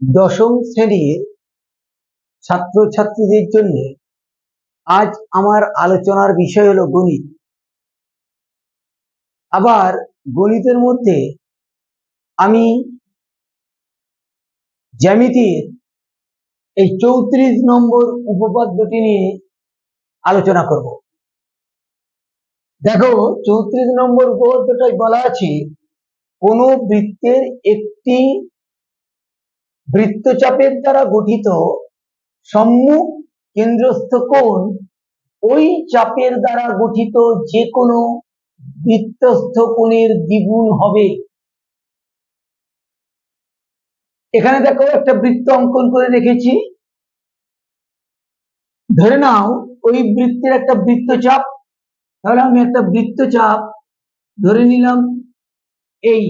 দশম শ্রেণীর ছাত্রছাত্রীদের জন্য আজ আমার আলোচনার বিষয় হলো গণিত। আবার গণিতের মধ্যে আমি জ্যামিতির এই 34 নম্বর উপপাদ্যটি নিয়ে আলোচনা করব। দেখো, 34 নম্বর উপপাদ্যটাই বলা আছে, কোন বৃত্তের একটি বৃত্তচাপের দ্বারা গঠিত সম্মুখ কেন্দ্রস্থ কোণ ওই চাপের দ্বারা গঠিত যে কোনো বৃত্তস্থ কোণের দ্বিগুণ হবে। এখানে দেখো একটা বৃত্ত অঙ্কন করে রেখেছি। ধরে নাও ওই বৃত্তের একটা বৃত্তচাপ, তাহলে আমি একটা বৃত্তচাপ ধরে নিলাম এই,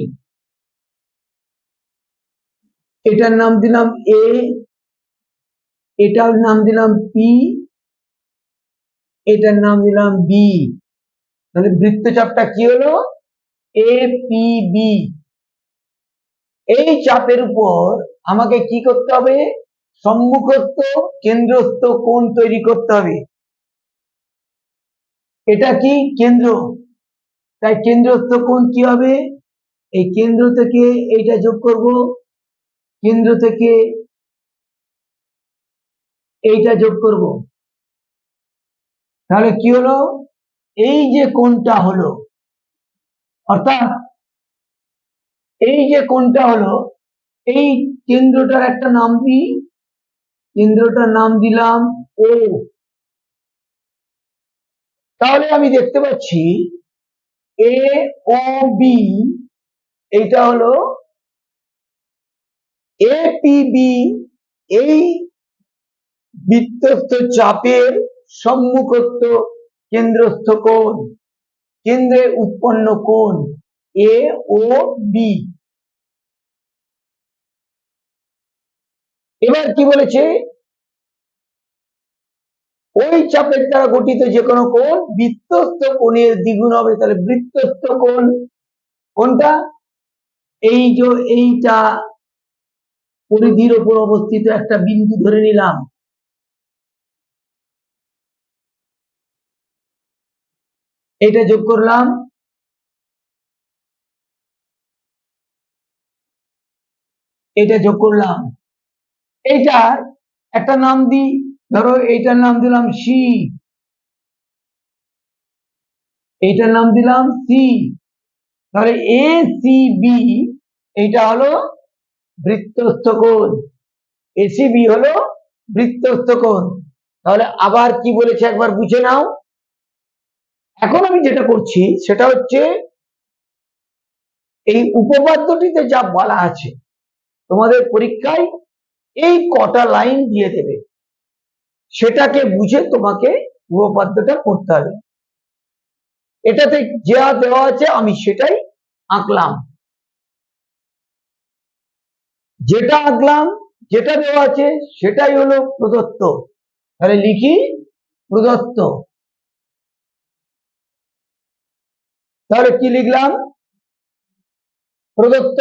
এটার নাম দিলাম এ, এটার নাম দিলাম পি, এটার নাম দিলাম বি। তাহলে বৃত্তচাপটা কি হলো? A P B. এই চাপের উপর আমাকে কি করতে হবে? সম্মুখস্থ কেন্দ্রস্থ কোণ তৈরি করতে হবে। এটা কি? কেন্দ্র। তাই কেন্দ্রস্থ কোণ কি হবে? এই কেন্দ্র থেকে এইটা যোগ করব, কেন্দ্র থেকে এইটা যোগ করব, তাহলে কি হলো? এই যে কোণটা হলো, অর্থাৎ এই যে কোণটা হলো, এই কেন্দ্রটার একটা নাম দিই, কেন্দ্রটার নাম দিলাম ও। তাহলে আমি দেখতে পাচ্ছি এ ও বি, এইটা হলো এ পি বি, এই বৃত্তস্থ চাপের সম্মুখস্থ কেন্দ্রস্থ কোণ, কেন্দ্রে উৎপন্ন কোণ এ ও বি। এবার কি বলেছে? ওই চাপের দ্বারা গঠিত যে কোনো কোণ বৃত্তস্থ কোণের দ্বিগুণ হবে। তাহলে বৃত্তস্থ কোণ কোনটা? এই যে এইটা পরিধির উপর অবস্থিত একটা বিন্দু ধরে নিলাম, এটা যোগ করলাম, এটা যোগ করলাম, এইটা একটা নাম দিই, ধরো এইটার নাম দিলাম সি, এইটার নাম দিলাম সি। তাহলে এ সি বি এইটা হলো বৃত্তস্থ কোণ, এসিবি হলো বৃত্তস্থ কোণ। তাহলে আবার কি বলেছে একবার বুঝে নাও। এখন আমি যেটা করছি সেটা হচ্ছে, এই উপপাদ্যটিতে যা বলা আছে তোমাদের পরীক্ষায় এই কটা লাইন দিয়ে দেবে, সেটাকে বুঝে তোমাকে উপপাদ্যটা করতে হবে। এটাতে যা দেওয়া আছে আমি সেটাই আঁকলাম, যেটা আঁকলাম, যেটা দেওয়া আছে সেটাই হলো প্রদত্ত। তাহলে লিখি প্রদত্ত। তাহলে কি লিখলাম? প্রদত্ত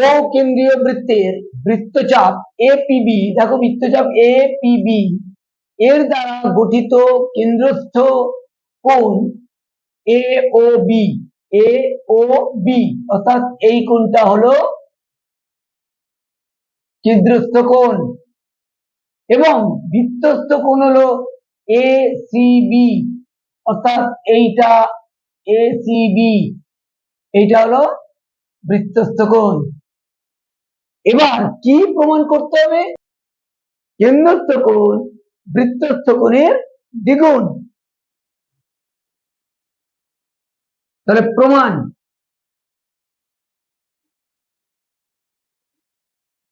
ও কেন্দ্রীয় বৃত্তের বৃত্তচাপ এপিবি, দেখো বৃত্তচাপ এপিবি এর দ্বারা গঠিত কেন্দ্রস্থ কোণ এ O B, A O B, অর্থাৎ এই কোণটা হলো কেন্দ্রস্থ কোণ, এবং বৃত্তস্থ কোণ হলো এ সি বি, অর্থাৎ এইটা এ সি বি, এইটা হলো বৃত্তস্থ কোণ। এবার কি প্রমাণ করতে হবে? কেন্দ্রস্থ কোণ বৃত্তস্থ কোণের দ্বিগুণ। তাহলে প্রমাণ,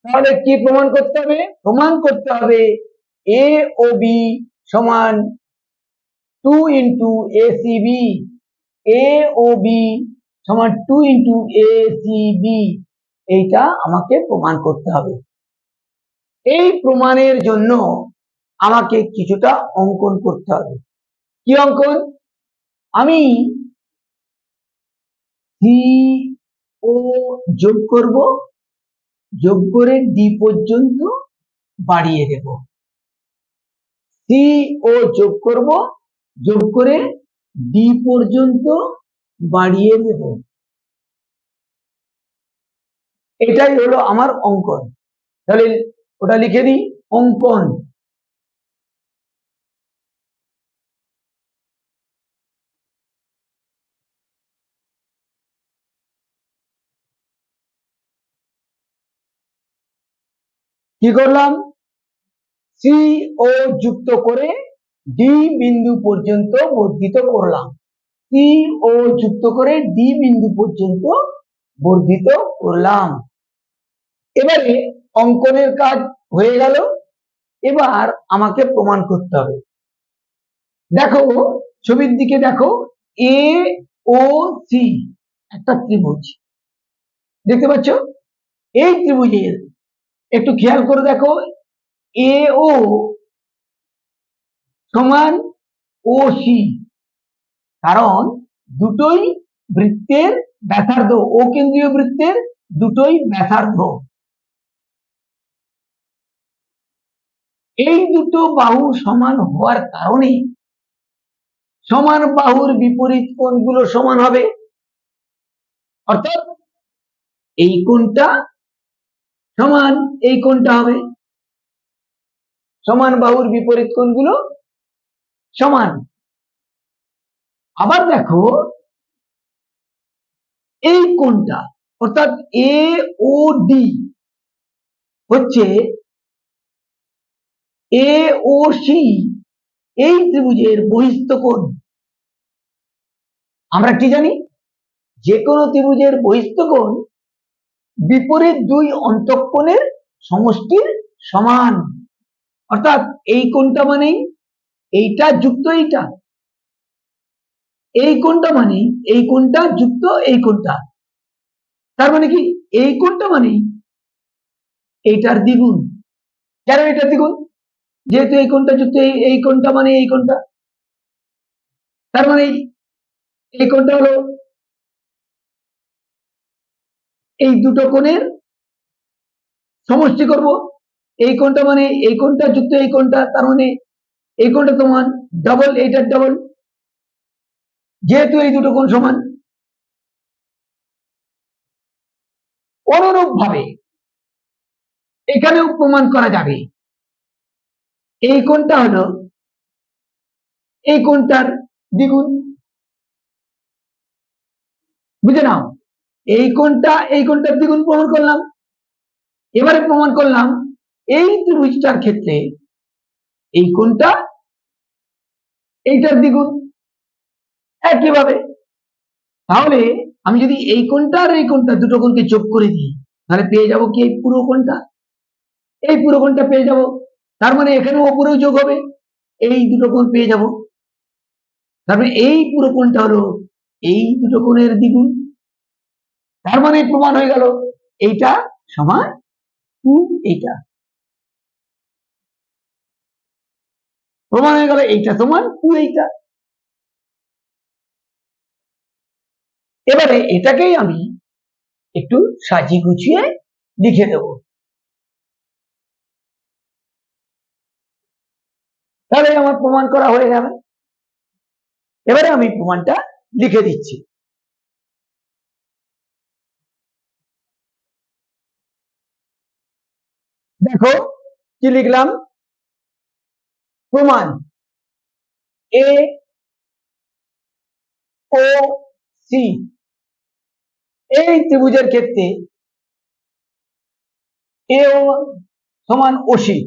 তাহলে কি প্রমাণ করতে হবে? প্রমাণ করতে হবে এ ও বি সমান 2 into A C B, A O B সমান 2 ইন্টু এ সি বি, এইটা আমাকে প্রমাণ করতে হবে। এই প্রমাণের জন্য আমাকে কিছুটা অঙ্কন করতে হবে। কি অঙ্কন? আমি সি ও যোগ করব, যোগ করে ডি পর্যন্ত বাড়িয়ে দেব, সি ও যোগ করব, যোগ করে ডি পর্যন্ত বাড়িয়ে দেব। এটাই হলো আমার অঙ্কন। তাহলে ওটা লিখে দিই, অঙ্কন। কি করলাম, সি ও যুক্ত করে ডি বিন্দু পর্যন্ত বর্ধিত করলাম, সি ও যুক্ত করে ডি বিন্দু পর্যন্ত বর্ধিত করলাম। এবারে অঙ্কনের কাজ হয়ে গেল। এবার আমাকে প্রমাণ করতে হবে। দেখো ছবির দিকে দেখো, এ ও সি একটা ত্রিভুজ দেখতে পাচ্ছ। এই ত্রিভুজের একটু খেয়াল করে দেখো, এ ও সমান ও সি, কারণ দুটোই বৃত্তের ব্যাসার্ধ, ও কেন্দ্রীয় বৃত্তের দুটোই ব্যাসার্ধ। এই দুটো বাহু সমান হওয়ার কারণে সমান বাহুর বিপরীত কোণগুলো সমান হবে, অর্থাৎ এই কোণটা সমান এই কোণটা হবে, সমান বাহুর বিপরীত কোণগুলো সমান। আবার দেখো এই কোণটা, অর্থাৎ এ ও ডি হচ্ছে এ ও সি এই ত্রিভুজের বহিস্থ কোণ। আমরা কি জানি, যে কোনো ত্রিভুজের বহিস্থ কোণ বিপরীত দুই অন্তঃকোণের সমষ্টির সমান, অর্থাৎ এই কোণটা মানেই এইটা যুক্ত এইটা, এই কোণটা মানে এই কোণটা যুক্ত এই কোণটা। তার মানে কি, এই কোণটা মানে এইটার দ্বিগুণ। কেন এটার দ্বিগুণ? যেহেতু এই কোণটা যুক্ত এই কোণটা মানে এই কোণটা, তার মানে এই কোণটা হলো এই দুটো কোণের সমষ্টি করব। এই কোণটা মানে এই কোণটা যুক্ত এই কোণটা, তার মানে এই কোণটা সমান ডবল এইটার ডবল, যেহেতু এই দুটো কোণ সমান। অনুরূপ ভাবে এখানেও প্রমাণ করা যাবে, এই কোণটা হলো এই কোণটার দ্বিগুণ। বুঝে নাও, এই কোণটার দ্বিগুণ প্রমাণ করলাম। এবারে প্রমাণ করলাম এই ত্রিভুজটার ক্ষেত্রে এই কোণটা এইটার দ্বিগুণ একইভাবে। তাহলে আমি যদি এই কোণটা আর এই কোণটা দুটো কোণকে যোগ করে দিই, তাহলে পেয়ে যাব কি, এই পুরো কোণটা, এই পুরো কোণটা পেয়ে যাব। তার মানে এখানে ওপরেও যোগ হবে, এই দুটো কোণ পেয়ে যাব। তার মানে এই পুরো কোণটা হলো এই দুটো কোণের দ্বিগুণ। তার মানে প্রমাণ হয়ে গেল এইটা সমান 2 এইটা, প্রমাণ হয়ে গেল এইটা সমান 2 এইটা। এবারে এটাকেই আমি একটু সাজিয়ে গুছিয়ে লিখে দেব। তাহলে আমার প্রমাণ করা হয়ে যাবে। এবারে আমি প্রমাণটা লিখে দিচ্ছি। দেখো কি লিখলাম, প্রমাণ এ ও সি এই ত্রিভুজের ক্ষেত্রে এ ও সমান ওসি,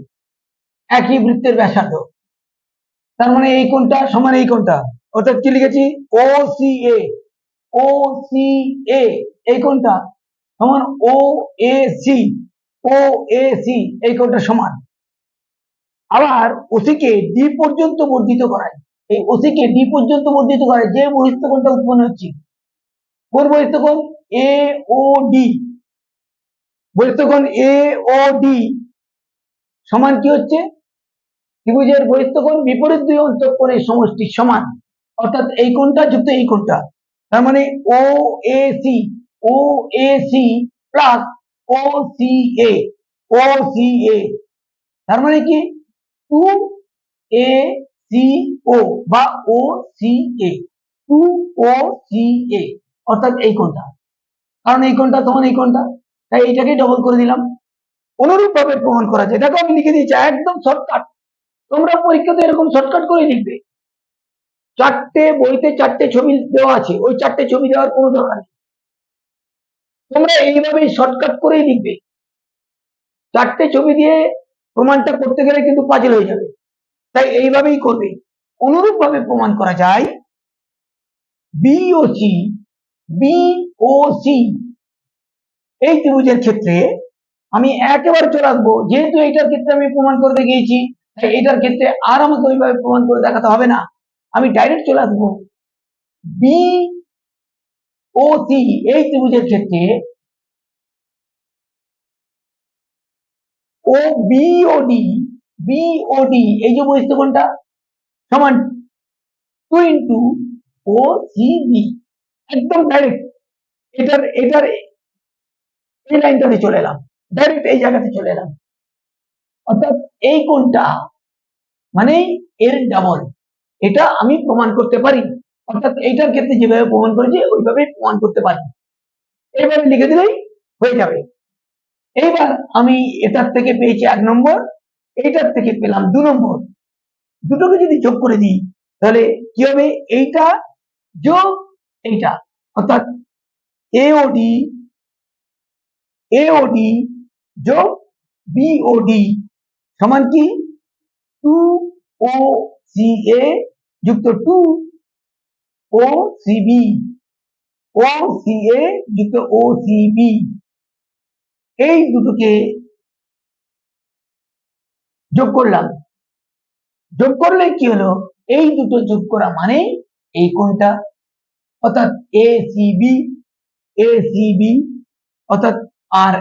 একই বৃত্তের ব্যাসার্ধ। তার মানে এই কোণটা সমান এই কোণটা, অর্থাৎ কি লিখেছি, ও সি এ, ও সি এ এই কোণটা সমান ও A C, O A C এই কোণটা সমান। আবার ওসিকে ডি পর্যন্ত বর্ধিত করায়, এই ওসিকে ডি পর্যন্ত বর্ধিত করায় যে বহিস্থ কোণটা উৎপন্ন হচ্ছে, কোন বহিস্থ কোণ, এ ও ডি, বহিস্থ কোণ এ ও ডি সমান কি হচ্ছে, ত্রিভুজের বহিস্থ কোণ বিপরীত দুই অন্তঃকোণের সমষ্টি সমান, অর্থাৎ এই কোণটা যুক্ত এই কোণটা। তার মানে O A C, O A C plus O C A, O C A, তার মানে কি 2 এ সি ও বা ও সি এ, 2 ও সি এ, অর্থাৎ এই কোণটা, কারণ এই কোণটা তখন এই কোণটা, তাই এটাকে ডবল করে দিলাম। অনুরূপ ভাবে প্রমাণ করা যায়, দেখো আমি লিখে দিয়েছি একদম শর্টকাট, তোমরা পরীক্ষাতে এরকম শর্টকাট করে লিখবে। চারটে বইতে চারটে ছবি দেওয়া আছে, ওই চারটে ছবি দেওয়ার কোনো দরকার নেই, তোমরা এইভাবেই শর্টকাট করেই লিখবে। চারটে ছবি দিয়ে প্রমাণটা করতে গেলে কিন্তু পাজল হয়ে যাবে, তাই এইভাবেই করবে। অনুরূপ ভাবে প্রমাণ করা যায় বিওসি, বিওসি এই ত্রিভুজের ক্ষেত্রে আমি একেবারে চলে আসবো, যেহেতু এটার ক্ষেত্রে আমি প্রমাণ করতে গিয়েছি, তাই এটার ক্ষেত্রে আর আমাকে ওইভাবে প্রমাণ করে দেখাতে হবে না, আমি ডাইরেক্ট চলে আসবো। বিওসি এই ত্রিভুজের ক্ষেত্রে ও বিওডি, বিওডি এই যে বহিস্থ কোণটা সমান 2 × ও সি বি, একদম ডাইরেক্ট এটার এটার এই লাইনটাতে চলে এলাম, ডাইরেক্ট এই জায়গাতে চলে এলাম, অর্থাৎ এই কোণটা মানে এর ডাবল, এটা আমি প্রমাণ করতে পারি, অর্থাৎ এইটার ক্ষেত্রে যেভাবে প্রমাণ করেছি ওইভাবে প্রমাণ করতে পারি, এইভাবে লিখে দিলেই হয়ে যাবে। এইবার আমি এটার থেকে পেয়েছি 1 নম্বর, এইটার থেকে পেলাম 2 নম্বর, দুটোকে যদি যোগ করে দিই তাহলে কি হবে, এইটা যোগ এইটা, অর্থাৎ এওডি, এওডি যোগ বিওডি সমান কি 2 ও সি এ যুক্ত 2 ও সি বি, ও সি এ যুক্ত ও সি বি, এই দুটোকে যোগ করলাম, যোগ করলে কি হলো, এই দুটো যোগ করা মানে এই কোণটা, অর্থাৎ এসিবি, এসিবি, অর্থাৎ আর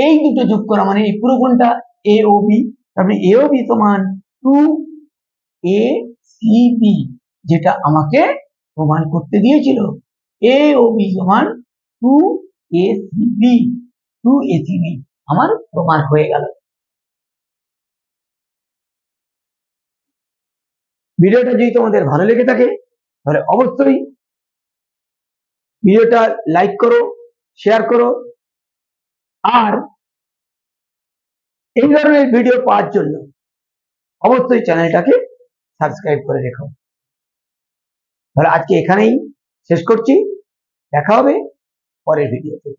এই দুটো যোগ করা মানে এই পুরো কোণটা এওবি, তারপরে এওবি সমান 2 এসিবি, যেটা আমাকে প্রমাণ করতে দিয়েছিল, এওবি সমান 2 এসিবি, 2 এসিবি আমার প্রমাণ হয়ে গেল। ভিডিওটা যদি তোমাদের ভালো লেগে থাকে তাহলে অবশ্যই ভিডিওটা লাইক করো, শেয়ার করো, আর এই ধরনের ভিডিও পাওয়ার জন্য অবশ্যই চ্যানেলটাকে সাবস্ক্রাইব করে রেখো। তাহলে আজকে এখানেই শেষ করছি, দেখা হবে পরের ভিডিওতে।